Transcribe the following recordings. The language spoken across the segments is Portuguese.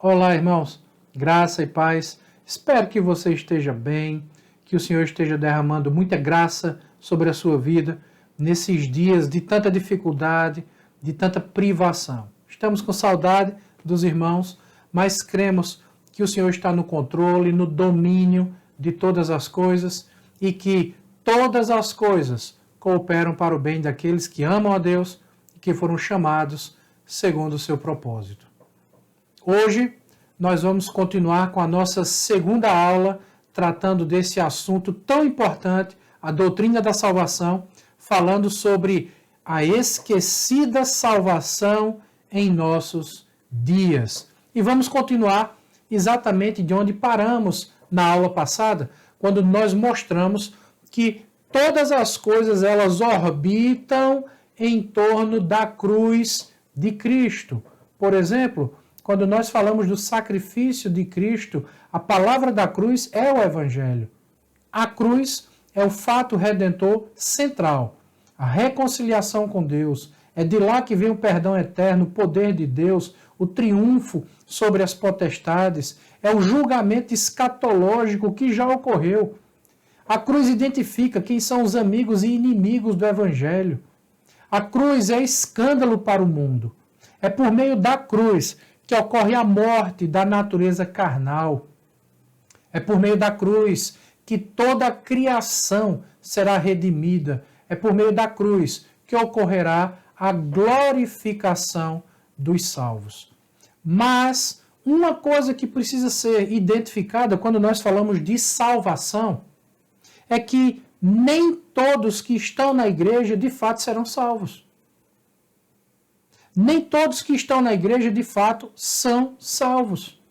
Olá, irmãos, graça e paz. Espero que você esteja bem, que o Senhor esteja derramando muita graça sobre a sua vida nesses dias de tanta dificuldade, de tanta privação. Estamos com saudade dos irmãos, mas cremos que o Senhor está no controle, no domínio de todas as coisas e que todas as coisas cooperam para o bem daqueles que amam a Deus e que foram chamados segundo o seu propósito. Hoje nós vamos continuar com a nossa segunda aula tratando desse assunto tão importante, a doutrina da salvação, falando sobre a esquecida salvação em nossos dias. E vamos continuar exatamente de onde paramos na aula passada, quando nós mostramos que todas as coisas elas orbitam em torno da cruz de Cristo. Por exemplo, quando nós falamos do sacrifício de Cristo, a palavra da cruz é o Evangelho. A cruz é o fato redentor central. A reconciliação com Deus. É de lá que vem o perdão eterno, o poder de Deus, o triunfo sobre as potestades. É o julgamento escatológico que já ocorreu. A cruz identifica quem são os amigos e inimigos do Evangelho. A cruz é escândalo para o mundo. É por meio da cruz que ocorre a morte da natureza carnal. É por meio da cruz que toda a criação será redimida. É por meio da cruz que ocorrerá a glorificação dos salvos. Mas uma coisa que precisa ser identificada quando nós falamos de salvação é que nem todos que estão na igreja de fato serão salvos. Nem todos que estão na igreja, de fato, são salvos.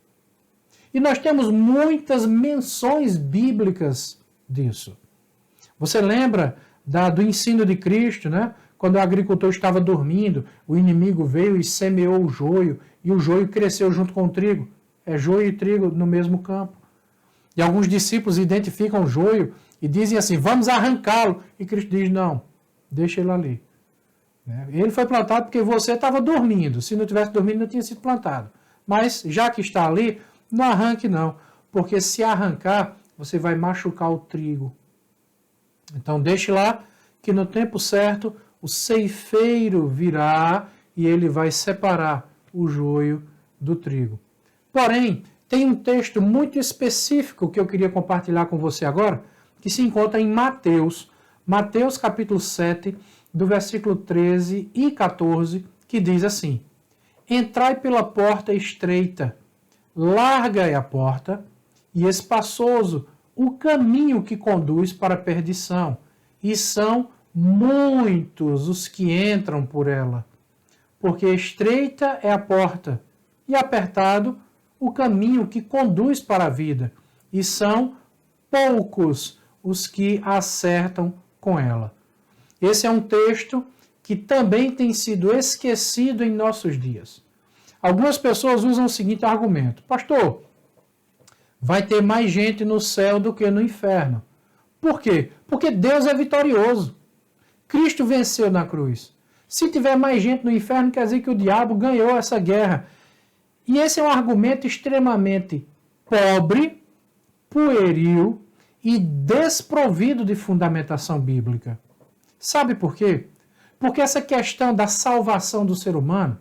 E nós temos muitas menções bíblicas disso. Você lembra do ensino de Cristo, né? Quando o agricultor estava dormindo, o inimigo veio e semeou o joio, e o joio cresceu junto com o trigo. É joio e trigo no mesmo campo. E alguns discípulos identificam o joio e dizem assim, vamos arrancá-lo. E Cristo diz, não, deixa ele ali. Ele foi plantado porque você estava dormindo. Se não tivesse dormindo, não tinha sido plantado. Mas, já que está ali, não arranque não. Porque se arrancar, você vai machucar o trigo. Então, deixe lá que no tempo certo, o ceifeiro virá e ele vai separar o joio do trigo. Porém, tem um texto muito específico que eu queria compartilhar com você agora, que se encontra em Mateus. Mateus capítulo 7, do versículo 13 e 14, que diz assim, entrai pela porta estreita, larga é a porta, e espaçoso o caminho que conduz para a perdição, e são muitos os que entram por ela. Porque estreita é a porta, e apertado o caminho que conduz para a vida, e são poucos os que acertam com ela. Esse é um texto que também tem sido esquecido em nossos dias. Algumas pessoas usam o seguinte argumento. Pastor, vai ter mais gente no céu do que no inferno. Por quê? Porque Deus é vitorioso. Cristo venceu na cruz. Se tiver mais gente no inferno, quer dizer que o diabo ganhou essa guerra. E esse é um argumento extremamente pobre, pueril e desprovido de fundamentação bíblica. Sabe por quê? Porque essa questão da salvação do ser humano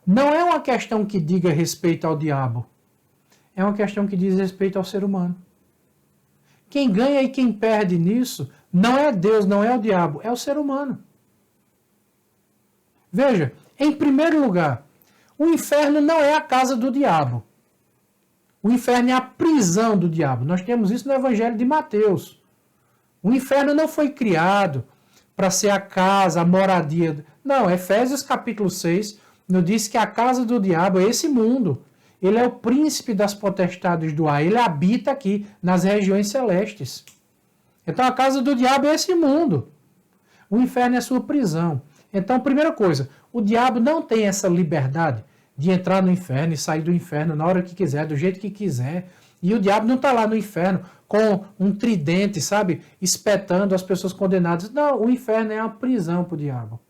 não é uma questão que diga respeito ao diabo. É uma questão que diz respeito ao ser humano. Quem ganha e quem perde nisso não é Deus, não é o diabo, é o ser humano. Veja, em primeiro lugar, o inferno não é a casa do diabo. O inferno é a prisão do diabo. Nós temos isso no Evangelho de Mateus. O inferno não foi criado para ser a casa, a moradia. Não, Efésios capítulo 6 nos diz que a casa do diabo é esse mundo. Ele é o príncipe das potestades do ar. Ele habita aqui, nas regiões celestes. Então a casa do diabo é esse mundo. O inferno é a sua prisão. Então, primeira coisa, o diabo não tem essa liberdade de entrar no inferno e sair do inferno na hora que quiser, do jeito que quiser. E o diabo não está lá no inferno com um tridente, sabe, espetando as pessoas condenadas. Não, o inferno é uma prisão para o diabo.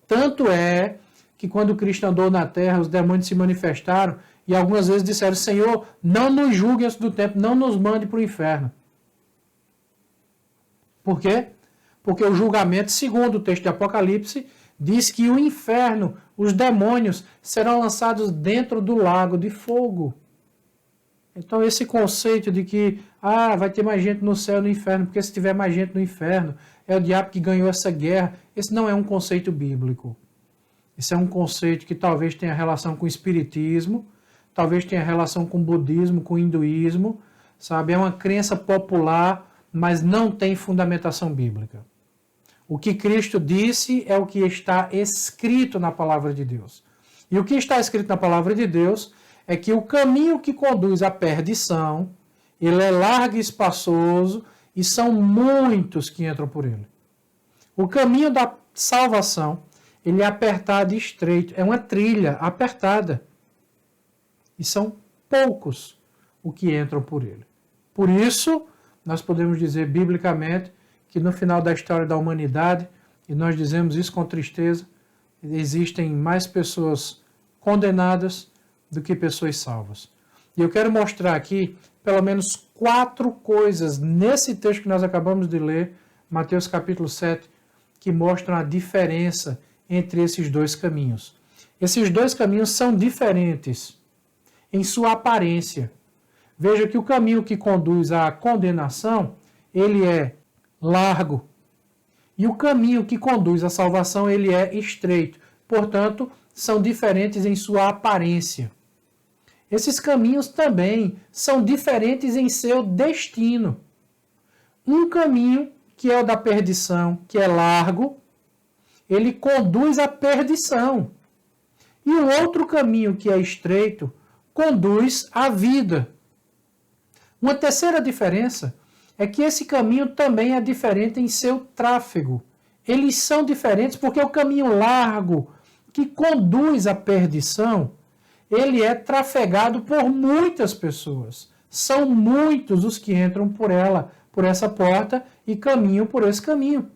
Tanto é que quando Cristo andou na terra, os demônios se manifestaram e algumas vezes disseram: Senhor, não nos julgue antes do tempo, não nos mande para o inferno. Por quê? Porque o julgamento, segundo o texto de Apocalipse, diz que o inferno, os demônios, serão lançados dentro do lago de fogo. Então esse conceito de que vai ter mais gente no céu e no inferno, porque se tiver mais gente no inferno, é o diabo que ganhou essa guerra, esse não é um conceito bíblico. Esse é um conceito que talvez tenha relação com o espiritismo, talvez tenha relação com o budismo, com o hinduísmo, sabe? É uma crença popular, mas não tem fundamentação bíblica. O que Cristo disse é o que está escrito na palavra de Deus. E o que está escrito na palavra de Deus é que o caminho que conduz à perdição, ele é largo e espaçoso, e são muitos que entram por ele. O caminho da salvação, ele é apertado e estreito, é uma trilha apertada. E são poucos os que entram por ele. Por isso, nós podemos dizer biblicamente que no final da história da humanidade, e nós dizemos isso com tristeza, existem mais pessoas condenadas do que pessoas salvas. E eu quero mostrar aqui pelo menos 4 coisas nesse texto que nós acabamos de ler, Mateus capítulo 7, que mostram a diferença entre esses dois caminhos. Esses dois caminhos são diferentes em sua aparência. Veja que o caminho que conduz à condenação, ele é largo. E o caminho que conduz à salvação, ele é estreito. Portanto, são diferentes em sua aparência. Esses caminhos também são diferentes em seu destino. Um caminho, que é o da perdição, que é largo, ele conduz à perdição. E o outro caminho, que é estreito, conduz à vida. Uma terceira diferença é que esse caminho também é diferente em seu tráfego. Eles são diferentes porque o caminho largo, que conduz à perdição, ele é trafegado por muitas pessoas. São muitos os que entram por ela, por essa porta, e caminham por esse caminho.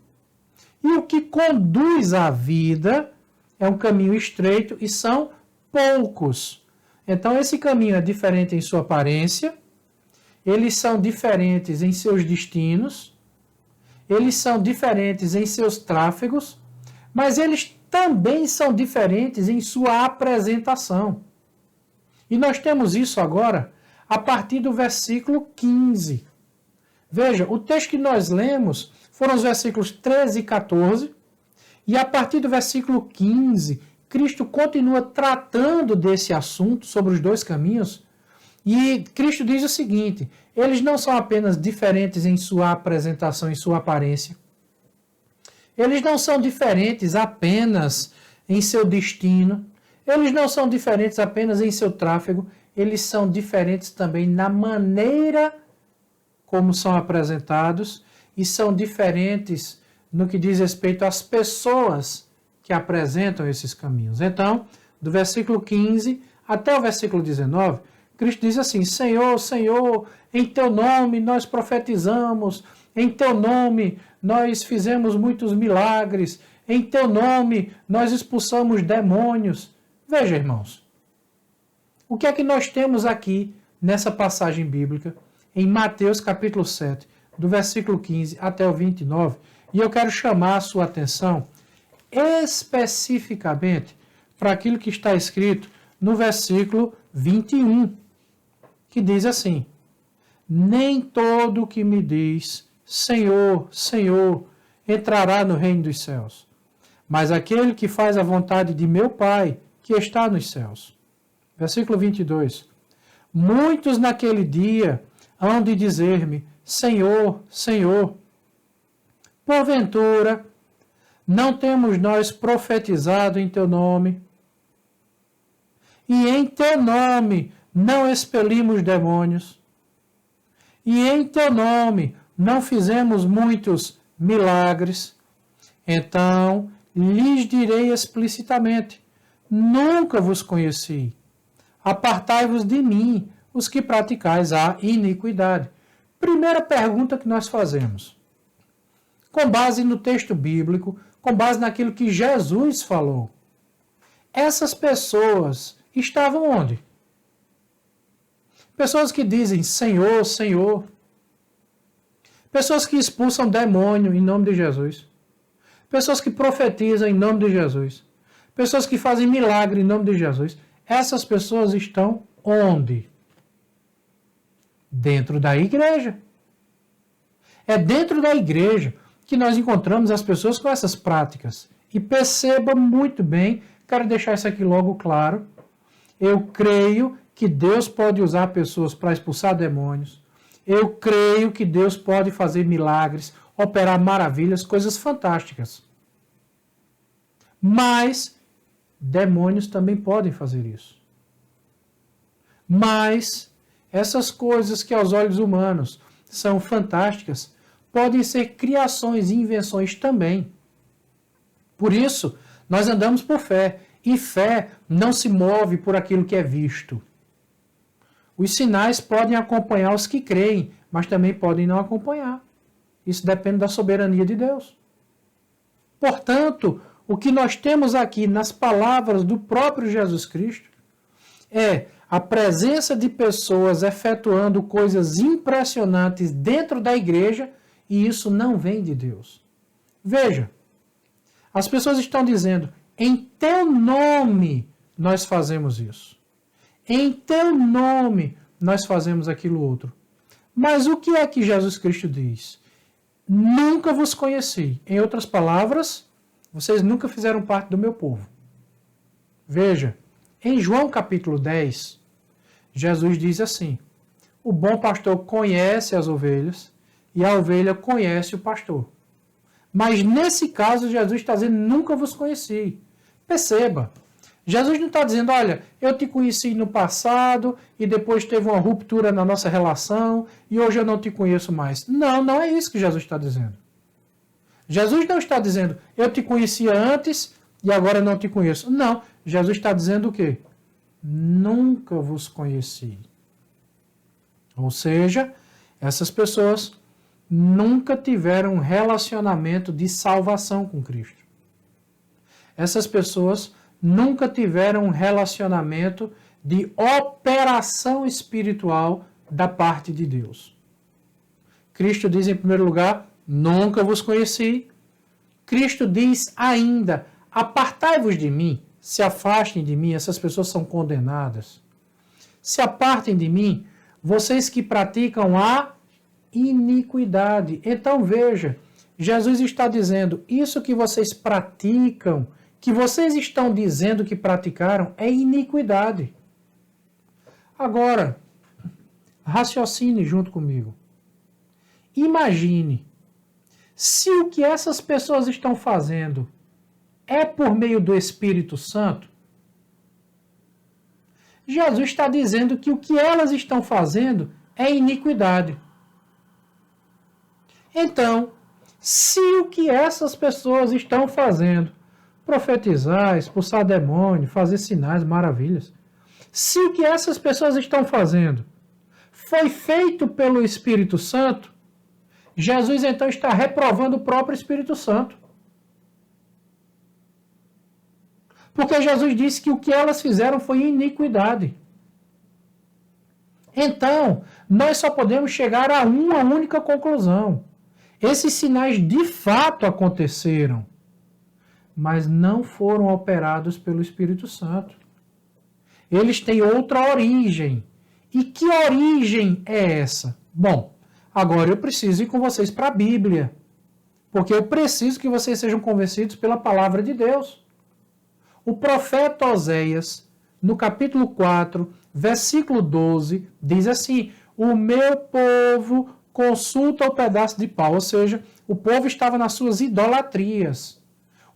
E o que conduz à vida é um caminho estreito e são poucos. Então esse caminho é diferente em sua aparência, eles são diferentes em seus destinos, eles são diferentes em seus tráfegos, mas eles também são diferentes em sua apresentação. E nós temos isso agora a partir do versículo 15. Veja, o texto que nós lemos foram os versículos 13 e 14, e a partir do versículo 15, Cristo continua tratando desse assunto sobre os dois caminhos, e Cristo diz o seguinte: eles não são apenas diferentes em sua apresentação, em sua aparência. Eles não são diferentes apenas em seu destino. Eles não são diferentes apenas em seu tráfego. Eles são diferentes também na maneira como são apresentados e são diferentes no que diz respeito às pessoas que apresentam esses caminhos. Então, do versículo 15 até o versículo 19, Cristo diz assim: Senhor, Senhor, em teu nome nós profetizamos, em teu nome nós fizemos muitos milagres, em teu nome nós expulsamos demônios. Veja, irmãos, o que é que nós temos aqui nessa passagem bíblica, em Mateus capítulo 7, do versículo 15 até o 29, e eu quero chamar a sua atenção especificamente para aquilo que está escrito no versículo 21, que diz assim: nem todo o que me diz Senhor, Senhor, entrará no reino dos céus, mas aquele que faz a vontade de meu Pai, que está nos céus. Versículo 22. Muitos naquele dia hão de dizer-me: Senhor, Senhor, porventura não temos nós profetizado em teu nome, e em teu nome não expelimos demônios, e em teu nome não fizemos muitos milagres? Então lhes direi explicitamente: nunca vos conheci. Apartai-vos de mim, os que praticais a iniquidade. Primeira pergunta que nós fazemos, com base no texto bíblico, com base naquilo que Jesus falou: essas pessoas estavam onde? Pessoas que dizem Senhor, Senhor. Pessoas que expulsam demônio em nome de Jesus. Pessoas que profetizam em nome de Jesus. Pessoas que fazem milagre em nome de Jesus. Essas pessoas estão onde? Dentro da igreja. É dentro da igreja que nós encontramos as pessoas com essas práticas. E perceba muito bem, quero deixar isso aqui logo claro, eu creio que Deus pode usar pessoas para expulsar demônios. Eu creio que Deus pode fazer milagres, operar maravilhas, coisas fantásticas. Mas demônios também podem fazer isso. Mas essas coisas que aos olhos humanos são fantásticas, podem ser criações e invenções também. Por isso, nós andamos por fé. E fé não se move por aquilo que é visto. Os sinais podem acompanhar os que creem, mas também podem não acompanhar. Isso depende da soberania de Deus. Portanto, o que nós temos aqui nas palavras do próprio Jesus Cristo é a presença de pessoas efetuando coisas impressionantes dentro da igreja, e isso não vem de Deus. Veja, as pessoas estão dizendo, em teu nome nós fazemos isso. Em teu nome nós fazemos aquilo outro. Mas o que é que Jesus Cristo diz? Nunca vos conheci. Em outras palavras, vocês nunca fizeram parte do meu povo. Veja, em João capítulo 10, Jesus diz assim, o bom pastor conhece as ovelhas e a ovelha conhece o pastor. Mas nesse caso, Jesus está dizendo, nunca vos conheci. Perceba, Jesus não está dizendo, olha, eu te conheci no passado e depois teve uma ruptura na nossa relação e hoje eu não te conheço mais. Não, não é isso que Jesus está dizendo. Jesus não está dizendo, eu te conhecia antes e agora não te conheço. Não, Jesus está dizendo o quê? Nunca vos conheci. Ou seja, essas pessoas nunca tiveram um relacionamento de salvação com Cristo. Essas pessoas nunca tiveram um relacionamento de operação espiritual da parte de Deus. Cristo diz em primeiro lugar, nunca vos conheci. Cristo diz ainda, apartai-vos de mim, se afastem de mim, essas pessoas são condenadas. Se apartem de mim, vocês que praticam a iniquidade. Então veja, Jesus está dizendo, isso que vocês praticam, que vocês estão dizendo que praticaram, é iniquidade. Agora, raciocine junto comigo. Imagine, se o que essas pessoas estão fazendo é por meio do Espírito Santo, Jesus está dizendo que o que elas estão fazendo é iniquidade. Então, se o que essas pessoas estão fazendo, profetizar, expulsar demônio, fazer sinais, maravilhas, se o que essas pessoas estão fazendo foi feito pelo Espírito Santo, Jesus então está reprovando o próprio Espírito Santo. Porque Jesus disse que o que elas fizeram foi iniquidade. Então, nós só podemos chegar a uma única conclusão. Esses sinais de fato aconteceram, mas não foram operados pelo Espírito Santo. Eles têm outra origem. E que origem é essa? Bom, agora eu preciso ir com vocês para a Bíblia, porque eu preciso que vocês sejam convencidos pela palavra de Deus. O profeta Oséias, no capítulo 4, versículo 12, diz assim, o meu povo consulta o pedaço de pau, ou seja, o povo estava nas suas idolatrias,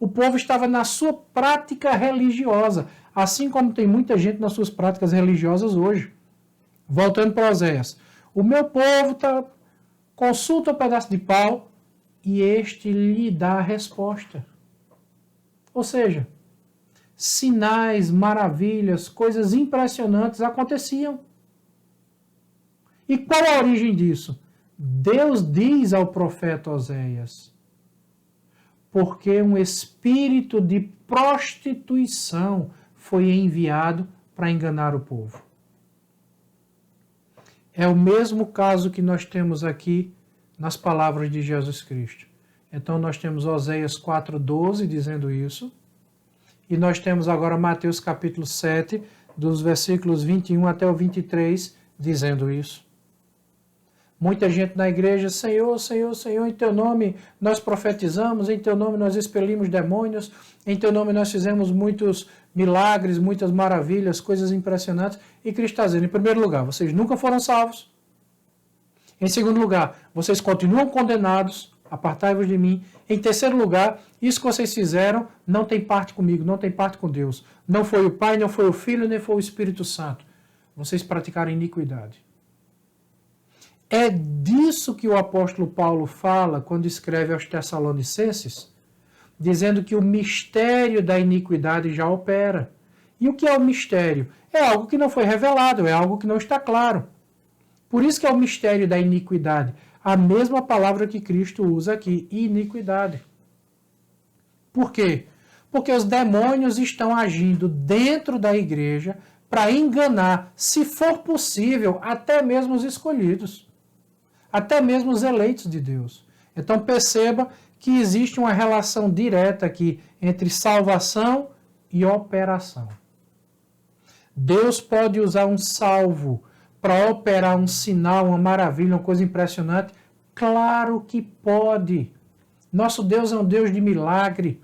o povo estava na sua prática religiosa, assim como tem muita gente nas suas práticas religiosas hoje. Voltando para Oséias, o meu povo consulta o pedaço de pau e este lhe dá a resposta. Ou seja, sinais, maravilhas, coisas impressionantes aconteciam. E qual a origem disso? Deus diz ao profeta Oséias, porque um espírito de prostituição foi enviado para enganar o povo. É o mesmo caso que nós temos aqui nas palavras de Jesus Cristo. Então nós temos Oséias 4:12 dizendo isso, e nós temos agora Mateus capítulo 7, dos versículos 21 até o 23, dizendo isso. Muita gente na igreja, Senhor, Senhor, Senhor, em teu nome nós profetizamos, em teu nome nós expelimos demônios, em teu nome nós fizemos muitos milagres, muitas maravilhas, coisas impressionantes. E Cristo está dizendo, em primeiro lugar, vocês nunca foram salvos. Em segundo lugar, vocês continuam condenados, apartai-vos de mim. Em terceiro lugar, isso que vocês fizeram não tem parte comigo, não tem parte com Deus. Não foi o Pai, não foi o Filho, nem foi o Espírito Santo. Vocês praticaram iniquidade. É disso que o apóstolo Paulo fala quando escreve aos Tessalonicenses, dizendo que o mistério da iniquidade já opera. E o que é o mistério? É algo que não foi revelado, é algo que não está claro. Por isso que é o mistério da iniquidade. A mesma palavra que Cristo usa aqui, iniquidade. Por quê? Porque os demônios estão agindo dentro da igreja para enganar, se for possível, até mesmo os escolhidos. Até mesmo os eleitos de Deus. Então perceba que existe uma relação direta aqui entre salvação e operação. Deus pode usar um salvo para operar um sinal, uma maravilha, uma coisa impressionante? Claro que pode. Nosso Deus é um Deus de milagre.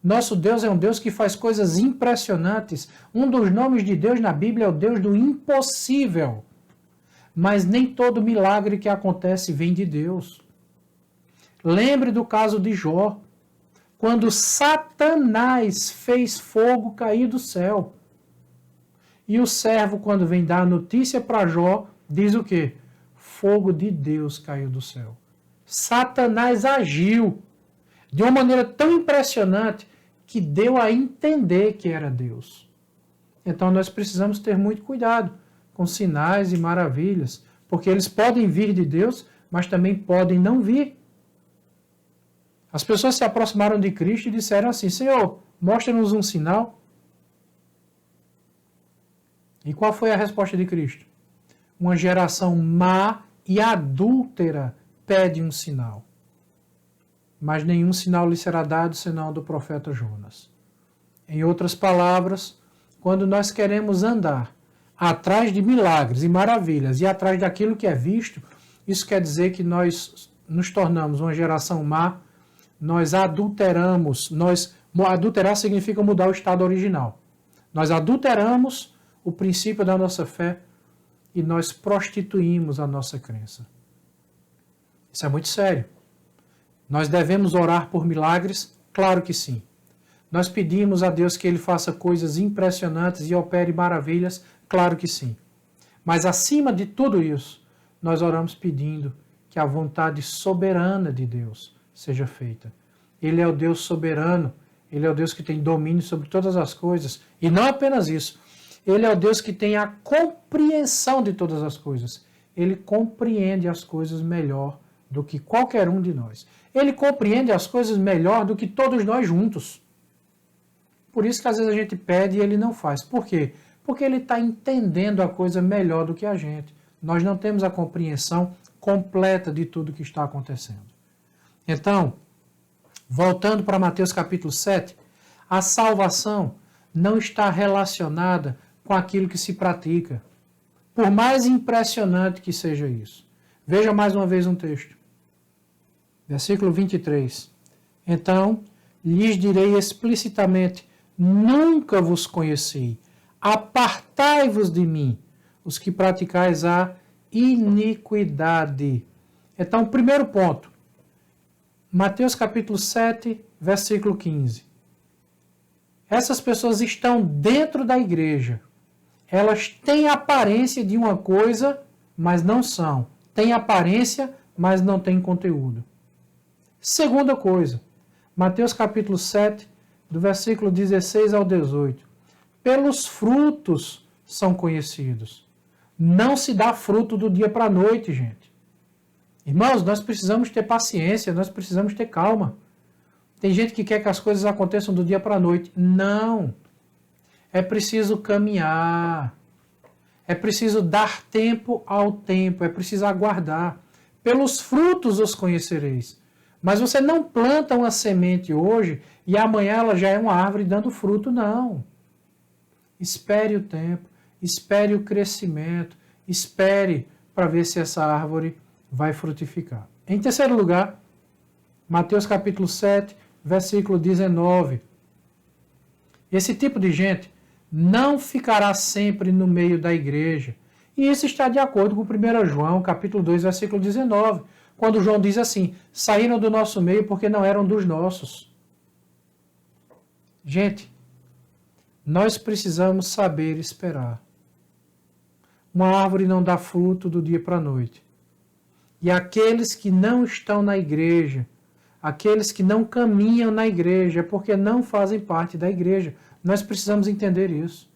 Nosso Deus é um Deus que faz coisas impressionantes. Um dos nomes de Deus na Bíblia é o Deus do impossível. Mas nem todo milagre que acontece vem de Deus. Lembre do caso de Jó, quando Satanás fez fogo cair do céu. E o servo, quando vem dar a notícia para Jó, diz o quê? Fogo de Deus caiu do céu. Satanás agiu de uma maneira tão impressionante que deu a entender que era Deus. Então nós precisamos ter muito cuidado com sinais e maravilhas, porque eles podem vir de Deus, mas também podem não vir. As pessoas se aproximaram de Cristo e disseram assim, Senhor, mostra-nos um sinal. E qual foi a resposta de Cristo? Uma geração má e adúltera pede um sinal. Mas nenhum sinal lhe será dado senão do profeta Jonas. Em outras palavras, quando nós queremos andar atrás de milagres e maravilhas e atrás daquilo que é visto, isso quer dizer que nós nos tornamos uma geração má, nós adulteramos, adulterar significa mudar o estado original. Nós adulteramos o princípio da nossa fé e nós prostituímos a nossa crença. Isso é muito sério. Nós devemos orar por milagres? Claro que sim. Nós pedimos a Deus que Ele faça coisas impressionantes e opere maravilhas? Claro que sim. Mas acima de tudo isso, nós oramos pedindo que a vontade soberana de Deus seja feita. Ele é o Deus soberano, Ele é o Deus que tem domínio sobre todas as coisas. E não apenas isso, Ele é o Deus que tem a compreensão de todas as coisas. Ele compreende as coisas melhor do que qualquer um de nós. Ele compreende as coisas melhor do que todos nós juntos. Por isso que às vezes a gente pede e Ele não faz. Por quê? Porque Ele está entendendo a coisa melhor do que a gente. Nós não temos a compreensão completa de tudo que está acontecendo. Então, voltando para Mateus capítulo 7, a salvação não está relacionada com aquilo que se pratica. Por mais impressionante que seja isso. Veja mais uma vez um texto. Versículo 23. Então, lhes direi explicitamente, nunca vos conheci. Apartai-vos de mim, os que praticais a iniquidade. Então, primeiro ponto. Mateus capítulo 7, versículo 15. Essas pessoas estão dentro da igreja. Elas têm aparência de uma coisa, mas não são. Têm aparência, mas não têm conteúdo. Segunda coisa. Mateus capítulo 7, do versículo 16 ao 18. Pelos frutos são conhecidos. Não se dá fruto do dia para a noite, gente. Irmãos, nós precisamos ter paciência, nós precisamos ter calma. Tem gente que quer que as coisas aconteçam do dia para a noite. Não. É preciso caminhar. É preciso dar tempo ao tempo, é preciso aguardar. Pelos frutos os conhecereis. Mas você não planta uma semente hoje e amanhã ela já é uma árvore dando fruto, não. Espere o tempo, espere o crescimento, espere para ver se essa árvore vai frutificar. Em terceiro lugar, Mateus capítulo 7, versículo 19. Esse tipo de gente não ficará sempre no meio da igreja. E isso está de acordo com 1 João, capítulo 2, versículo 19, quando João diz assim: saíram do nosso meio porque não eram dos nossos. Gente, nós precisamos saber esperar. Uma árvore não dá fruto do dia para a noite. E aqueles que não estão na igreja, aqueles que não caminham na igreja, é porque não fazem parte da igreja. Nós precisamos entender isso.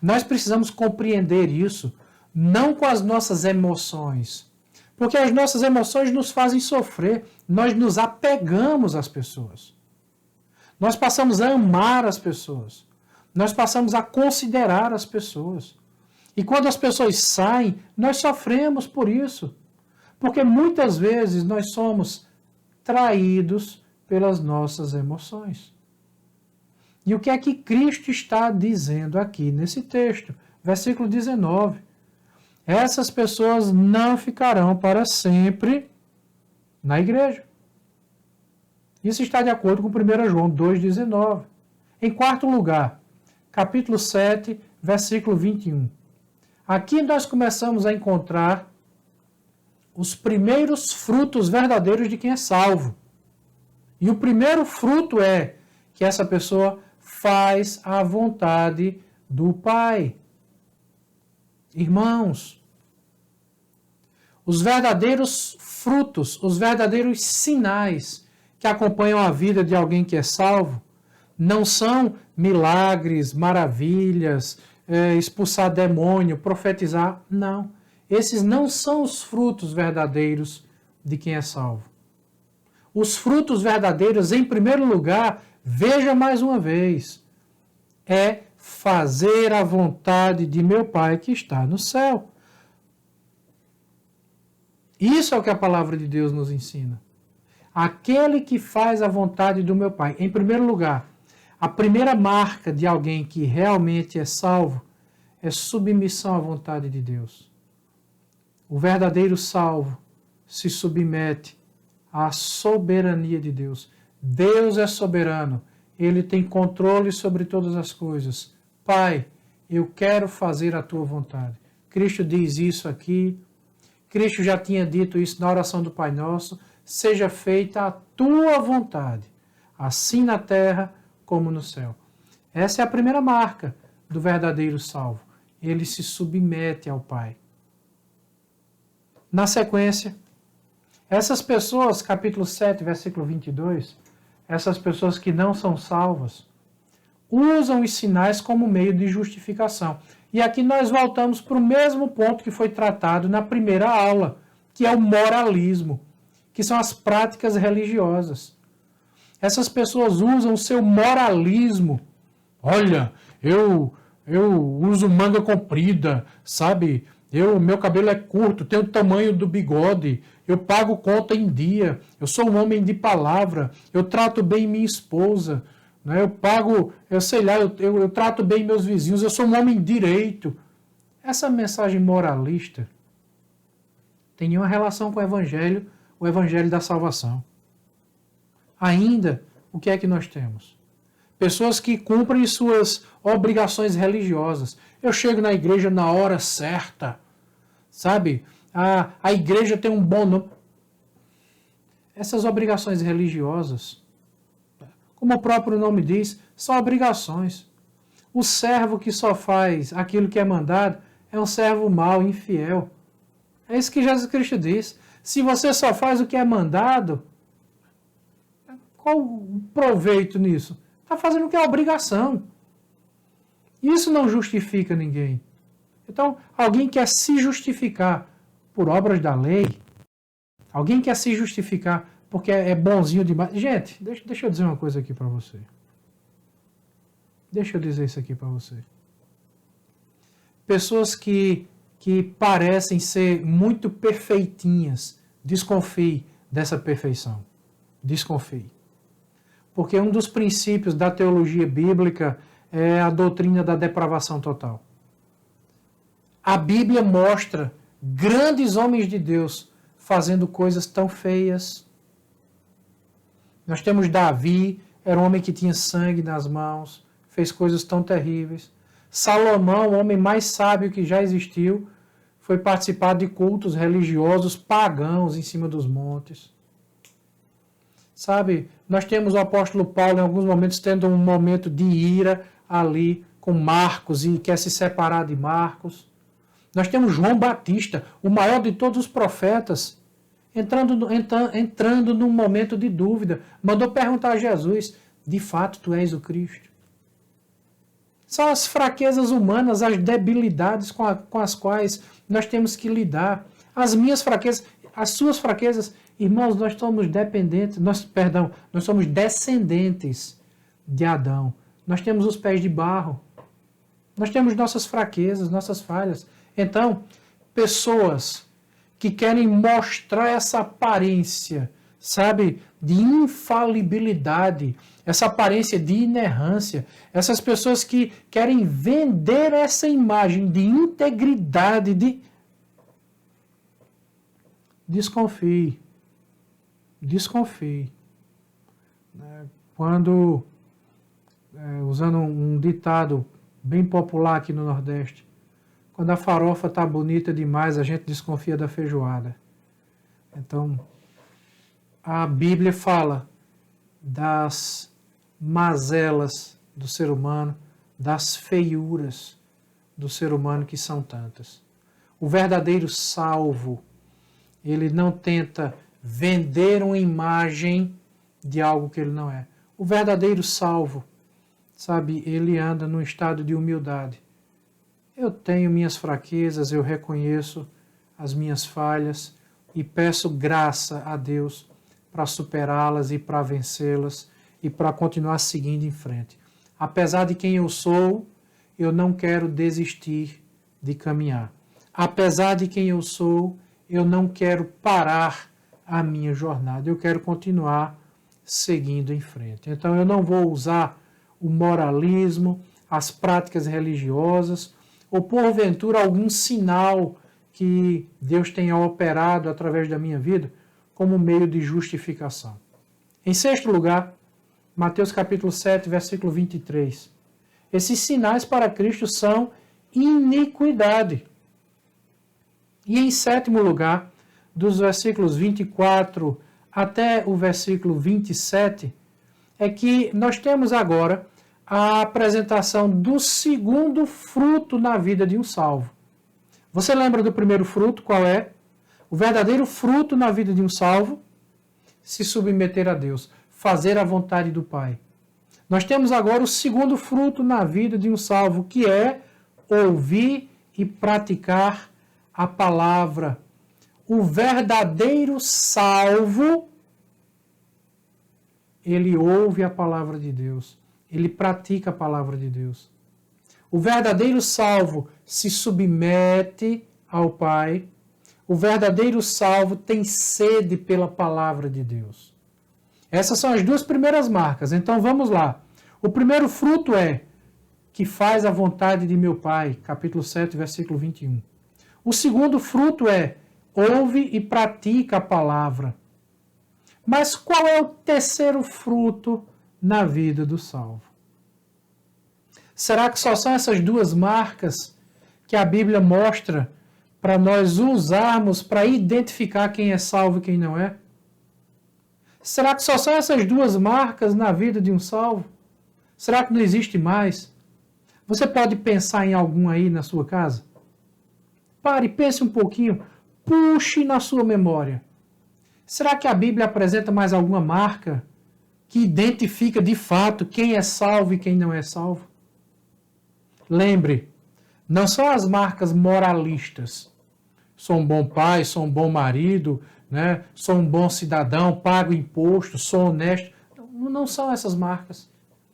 Nós precisamos compreender isso, não com as nossas emoções. Porque as nossas emoções nos fazem sofrer. Nós nos apegamos às pessoas. Nós passamos a amar as pessoas. Nós passamos a considerar as pessoas. E quando as pessoas saem, nós sofremos por isso. Porque muitas vezes nós somos traídos pelas nossas emoções. E o que é que Cristo está dizendo aqui nesse texto? Versículo 19. Essas pessoas não ficarão para sempre na igreja. Isso está de acordo com 1 João 2,19. Em quarto lugar, capítulo 7, versículo 21. Aqui nós começamos a encontrar os primeiros frutos verdadeiros de quem é salvo. E o primeiro fruto é que essa pessoa faz a vontade do Pai. Irmãos, os verdadeiros frutos, os verdadeiros sinais que acompanham a vida de alguém que é salvo, não são milagres, maravilhas, expulsar demônio, profetizar, não. Esses não são os frutos verdadeiros de quem é salvo. Os frutos verdadeiros, em primeiro lugar, veja mais uma vez, é fazer a vontade de meu Pai que está no céu. Isso é o que a palavra de Deus nos ensina. Aquele que faz a vontade do meu Pai. Em primeiro lugar, a primeira marca de alguém que realmente é salvo é submissão à vontade de Deus. O verdadeiro salvo se submete à soberania de Deus. Deus é soberano. Ele tem controle sobre todas as coisas. Pai, eu quero fazer a tua vontade. Cristo diz isso aqui. Cristo já tinha dito isso na oração do Pai Nosso. Seja feita a tua vontade, assim na terra como no céu. Essa é a primeira marca do verdadeiro salvo. Ele se submete ao Pai. Na sequência, essas pessoas, capítulo 7, versículo 22, essas pessoas que não são salvas, usam os sinais como meio de justificação. E aqui nós voltamos para o mesmo ponto que foi tratado na primeira aula, que é o moralismo, que são as práticas religiosas. Essas pessoas usam o seu moralismo. Olha, eu uso manga comprida, sabe? Meu cabelo é curto, tenho o tamanho do bigode, eu pago conta em dia, eu sou um homem de palavra, eu trato bem minha esposa, né? Eu trato bem meus vizinhos, eu sou um homem direito. Essa mensagem moralista tem uma relação com o evangelho da salvação. Ainda, o que é que nós temos? Pessoas que cumprem suas obrigações religiosas. Eu chego na igreja na hora certa, sabe? A igreja tem um bom nome. Essas obrigações religiosas, como o próprio nome diz, são obrigações. O servo que só faz aquilo que é mandado é um servo mau, infiel. É isso que Jesus Cristo diz. Se você só faz o que é mandado, qual o proveito nisso? Está fazendo o que é obrigação. Isso não justifica ninguém. Então, alguém quer se justificar por obras da lei, alguém quer se justificar porque é bonzinho demais. Gente, deixa eu dizer uma coisa aqui para você. Deixa eu dizer isso aqui para você. pessoas que parecem ser muito perfeitinhas. Desconfie dessa perfeição. Desconfie. Porque um dos princípios da teologia bíblica é a doutrina da depravação total. A Bíblia mostra grandes homens de Deus fazendo coisas tão feias. Nós temos Davi, era um homem que tinha sangue nas mãos, fez coisas tão terríveis. Salomão, o homem mais sábio que já existiu, foi participar de cultos religiosos pagãos em cima dos montes. Sabe, nós temos o apóstolo Paulo em alguns momentos tendo um momento de ira ali com Marcos e quer se separar de Marcos. Nós temos João Batista, o maior de todos os profetas, entrando num momento de dúvida. Mandou perguntar a Jesus, de fato tu és o Cristo? São as fraquezas humanas, as debilidades com as quais nós temos que lidar. As minhas fraquezas, as suas fraquezas. Irmãos, nós somos dependentes, nós somos descendentes de Adão. Nós temos os pés de barro. Nós temos nossas fraquezas, nossas falhas. Então, pessoas que querem mostrar essa aparência, sabe, de infalibilidade, essa aparência de inerrância, essas pessoas que querem vender essa imagem de integridade, desconfie. Desconfie. Quando, usando um ditado bem popular aqui no Nordeste, quando a farofa está bonita demais, a gente desconfia da feijoada. Então, a Bíblia fala das mazelas do ser humano, das feiuras do ser humano que são tantas. O verdadeiro salvo, ele não tenta vender uma imagem de algo que ele não é. O verdadeiro salvo, sabe, ele anda num estado de humildade. Eu tenho minhas fraquezas, eu reconheço as minhas falhas e peço graça a Deus para superá-las e para vencê-las e para continuar seguindo em frente. Apesar de quem eu sou, eu não quero desistir de caminhar. Apesar de quem eu sou, eu não quero parar a minha jornada. Eu quero continuar seguindo em frente. Então eu não vou usar o moralismo, as práticas religiosas, ou porventura algum sinal que Deus tenha operado através da minha vida como meio de justificação. Em sexto lugar, Mateus capítulo 7, versículo 23. Esses sinais para Cristo são iniquidade. E em sétimo lugar, dos versículos 24 até o versículo 27, é que nós temos agora a apresentação do segundo fruto na vida de um salvo. Você lembra do primeiro fruto? Qual é? O verdadeiro fruto na vida de um salvo? Se submeter a Deus, fazer a vontade do Pai. Nós temos agora o segundo fruto na vida de um salvo, que é ouvir e praticar a palavra. O verdadeiro salvo, ele ouve a palavra de Deus. Ele pratica a palavra de Deus. O verdadeiro salvo se submete ao Pai. O verdadeiro salvo tem sede pela palavra de Deus. Essas são as duas primeiras marcas. Então vamos lá. O primeiro fruto é que faz a vontade de meu Pai, capítulo 7, versículo 21. O segundo fruto é ouve e pratica a palavra. Mas qual é o terceiro fruto na vida do salvo? Será que só são essas duas marcas que a Bíblia mostra para nós usarmos para identificar quem é salvo e quem não é? Será que só são essas duas marcas na vida de um salvo? Será que não existe mais? Você pode pensar em algum aí na sua casa? Pare, pense um pouquinho, puxe na sua memória. Será que a Bíblia apresenta mais alguma marca que identifica de fato quem é salvo e quem não é salvo? Lembre, não são as marcas moralistas. Sou um bom pai, sou um bom marido, né? Sou um bom cidadão, pago imposto, sou honesto. Não são essas marcas.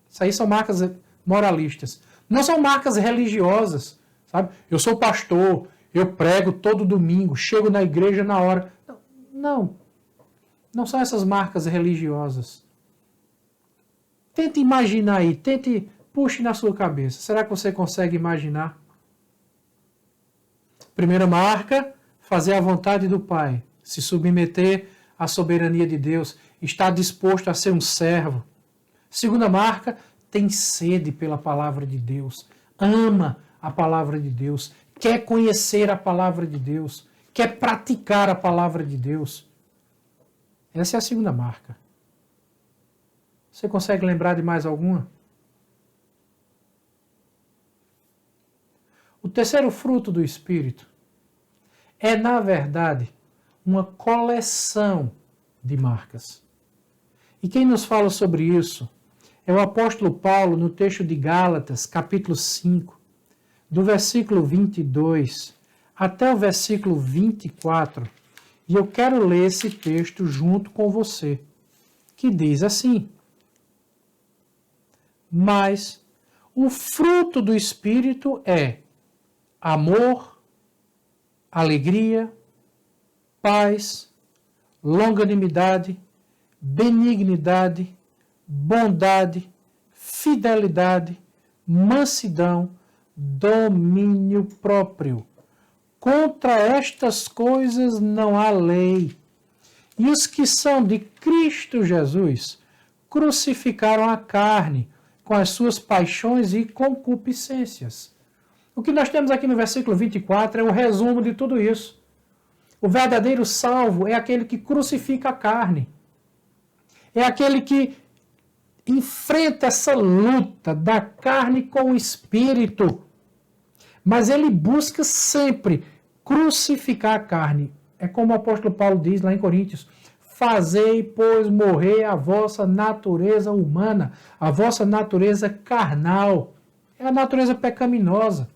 Isso aí são marcas moralistas. Não são marcas religiosas. sabe? Eu sou pastor, eu prego todo domingo, chego na igreja na hora. Não, não são essas marcas religiosas. Tente imaginar aí, puxe na sua cabeça. Será que você consegue imaginar? Primeira marca, fazer a vontade do Pai, se submeter à soberania de Deus, estar disposto a ser um servo. Segunda marca, tem sede pela palavra de Deus, ama a palavra de Deus, quer conhecer a palavra de Deus, quer praticar a palavra de Deus. Essa é a segunda marca. Você consegue lembrar de mais alguma? O terceiro fruto do Espírito é, na verdade, uma coleção de marcas. E quem nos fala sobre isso é o apóstolo Paulo no texto de Gálatas, capítulo 5, do versículo 22 até o versículo 24. E eu quero ler esse texto junto com você, que diz assim: mas o fruto do Espírito é amor, alegria, paz, longanimidade, benignidade, bondade, fidelidade, mansidão, domínio próprio. Contra estas coisas não há lei. E os que são de Cristo Jesus crucificaram a carne com as suas paixões e concupiscências. O que nós temos aqui no versículo 24 é o resumo de tudo isso. O verdadeiro salvo é aquele que crucifica a carne. É aquele que enfrenta essa luta da carne com o espírito. Mas ele busca sempre crucificar a carne. É como o apóstolo Paulo diz lá em Coríntios: fazei, pois, morrer a vossa natureza humana, a vossa natureza carnal. É a natureza pecaminosa.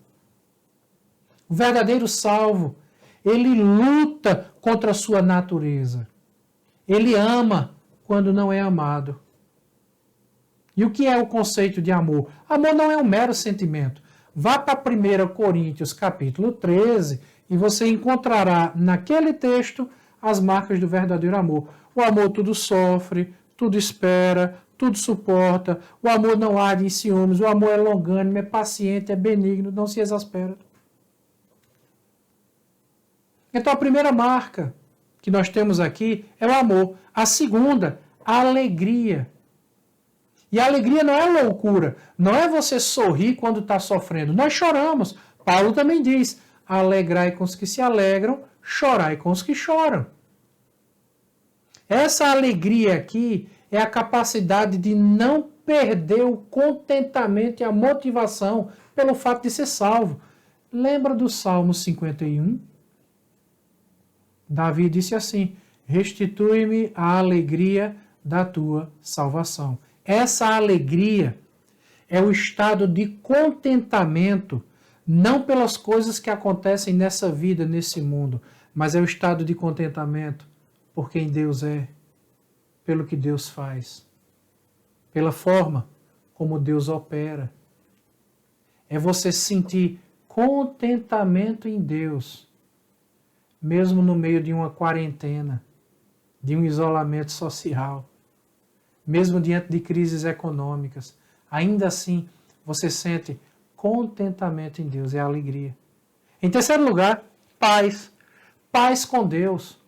O verdadeiro salvo, ele luta contra a sua natureza. Ele ama quando não é amado. E o que é o conceito de amor? Amor não é um mero sentimento. Vá para 1 Coríntios capítulo 13 e você encontrará naquele texto as marcas do verdadeiro amor. O amor tudo sofre, tudo espera, tudo suporta. O amor não arde em ciúmes, o amor é longânimo, é paciente, é benigno, não se exaspera. Então a primeira marca que nós temos aqui é o amor. A segunda, a alegria. E a alegria não é loucura, não é você sorrir quando está sofrendo. Nós choramos. Paulo também diz: alegrai com os que se alegram, chorai com os que choram. Essa alegria aqui é a capacidade de não perder o contentamento e a motivação pelo fato de ser salvo. Lembra do Salmo 51? Davi disse assim: restitui-me a alegria da tua salvação. Essa alegria é o estado de contentamento, não pelas coisas que acontecem nessa vida, nesse mundo, mas é o estado de contentamento por quem Deus é, pelo que Deus faz, pela forma como Deus opera. É você sentir contentamento em Deus, mesmo no meio de uma quarentena, de um isolamento social, mesmo diante de crises econômicas. Ainda assim, você sente contentamento em Deus, é alegria. Em terceiro lugar, paz. Paz com Deus.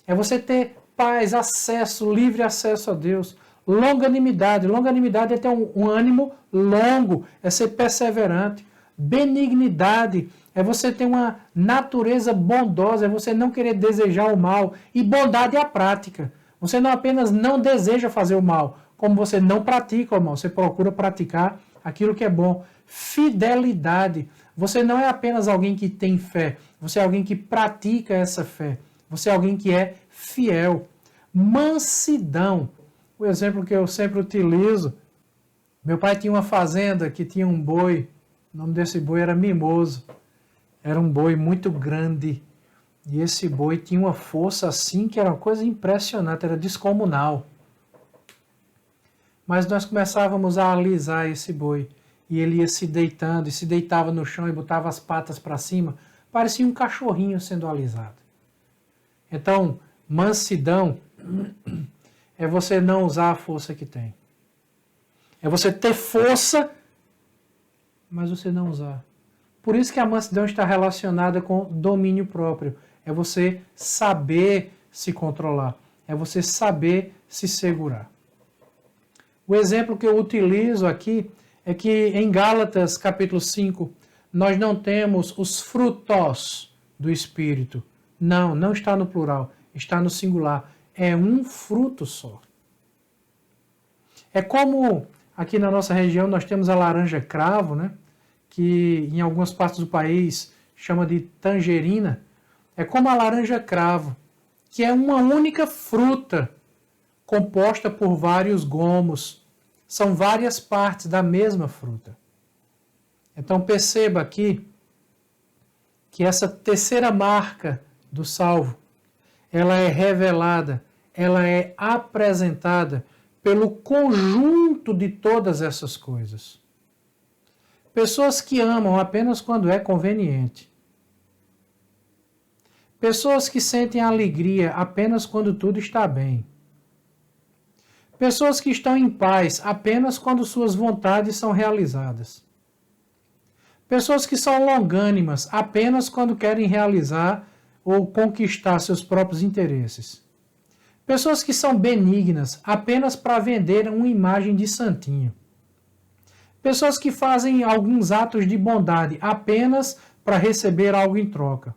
É você ter paz, acesso, livre acesso a Deus. Longanimidade. Longanimidade é ter um ânimo longo, é ser perseverante. Benignidade é você ter uma natureza bondosa, é você não querer desejar o mal. E bondade é a prática. Você não apenas não deseja fazer o mal, como você não pratica o mal, você procura praticar aquilo que é bom. Fidelidade. Você não é apenas alguém que tem fé, você é alguém que pratica essa fé. Você é alguém que é fiel. Mansidão. O exemplo que eu sempre utilizo: meu pai tinha uma fazenda que tinha um boi, o nome desse boi era Mimoso. Era um boi muito grande. E esse boi tinha uma força assim que era uma coisa impressionante, era descomunal. Mas nós começávamos a alisar esse boi. e ele ia se deitando e se deitava no chão e botava as patas para cima, parecia um cachorrinho sendo alisado. Então, mansidão é você não usar a força que tem. É você ter força, mas você não usar. Por isso que a mansidão está relacionada com domínio próprio. É você saber se controlar. É você saber se segurar. O exemplo que eu utilizo aqui é que em Gálatas capítulo 5, nós não temos os frutos do Espírito. Não, não está no plural, está no singular. É um fruto só. É como aqui na nossa região nós temos a laranja cravo, né? Que em algumas partes do país chama de tangerina. É como a laranja cravo, que é uma única fruta composta por vários gomos. São várias partes da mesma fruta. Então perceba aqui que essa terceira marca do salvo, ela é revelada, ela é apresentada pelo conjunto de todas essas coisas. Pessoas que amam apenas quando é conveniente. Pessoas que sentem alegria apenas quando tudo está bem. Pessoas que estão em paz apenas quando suas vontades são realizadas. Pessoas que são longânimas apenas quando querem realizar ou conquistar seus próprios interesses. Pessoas que são benignas apenas para vender uma imagem de santinho. Pessoas que fazem alguns atos de bondade apenas para receber algo em troca.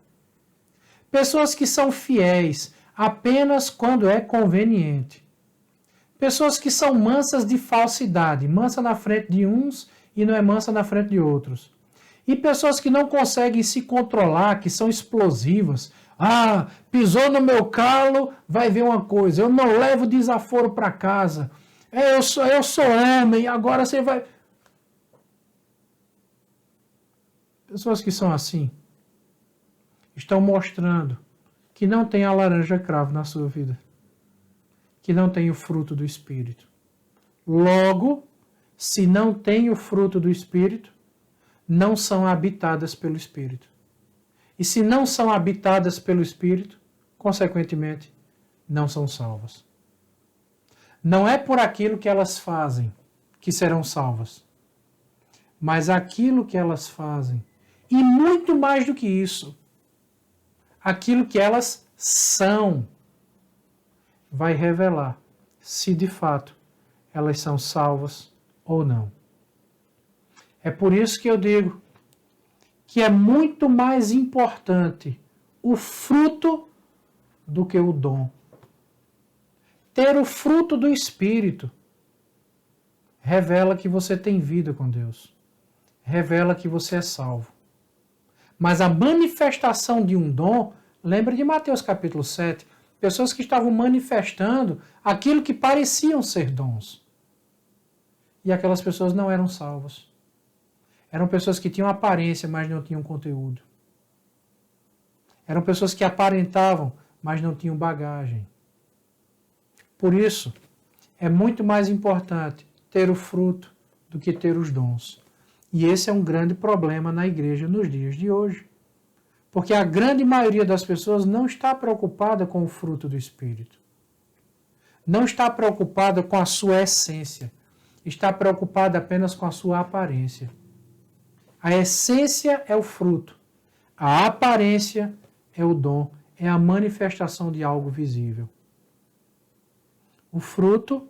Pessoas que são fiéis apenas quando é conveniente. Pessoas que são mansas de falsidade, mansa na frente de uns e não é mansa na frente de outros. E pessoas que não conseguem se controlar, que são explosivas. Ah, pisou no meu calo, vai ver uma coisa. Eu não levo desaforo para casa. Eu sou homem, agora você vai... Pessoas que são assim estão mostrando que não tem a laranja cravo na sua vida, que não tem o fruto do Espírito. Logo, se não tem o fruto do Espírito, não são habitadas pelo Espírito. E se não são habitadas pelo Espírito, consequentemente, não são salvas. Não é por aquilo que elas fazem que serão salvas, mas aquilo que elas fazem, e muito mais do que isso, aquilo que elas são, vai revelar se de fato elas são salvas ou não. É por isso que eu digo que é muito mais importante o fruto do que o dom. Ter o fruto do Espírito revela que você tem vida com Deus. Revela que você é salvo. Mas a manifestação de um dom, lembra de Mateus capítulo 7, pessoas que estavam manifestando aquilo que pareciam ser dons. E aquelas pessoas não eram salvas. Eram pessoas que tinham aparência, mas não tinham conteúdo. Eram pessoas que aparentavam, mas não tinham bagagem. Por isso, é muito mais importante ter o fruto do que ter os dons. E esse é um grande problema na igreja nos dias de hoje. Porque a grande maioria das pessoas não está preocupada com o fruto do Espírito. Não está preocupada com a sua essência. Está preocupada apenas com a sua aparência. A essência é o fruto. A aparência é o dom. É a manifestação de algo visível. O fruto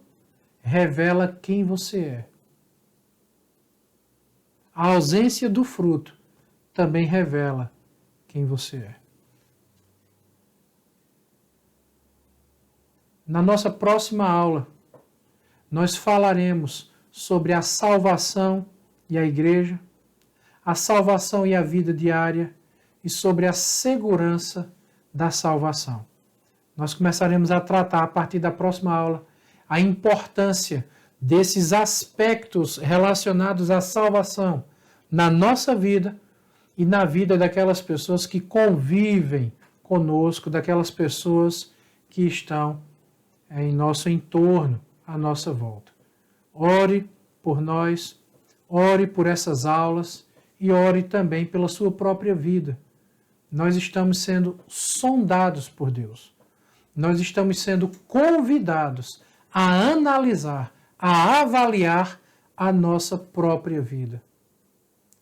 revela quem você é. A ausência do fruto também revela quem você é. Na nossa próxima aula, nós falaremos sobre a salvação e a igreja, a salvação e a vida diária e sobre a segurança da salvação. Nós começaremos a tratar, a partir da próxima aula, a importância desses aspectos relacionados à salvação na nossa vida e na vida daquelas pessoas que convivem conosco, daquelas pessoas que estão em nosso entorno, à nossa volta. Ore por nós, ore por essas aulas e ore também pela sua própria vida. Nós estamos sendo sondados por Deus. Nós estamos sendo convidados a analisar, a avaliar a nossa própria vida.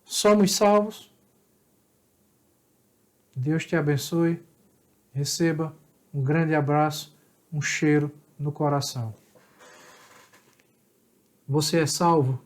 Somos salvos? Deus te abençoe. Receba um grande abraço, um cheiro no coração. Você é salvo?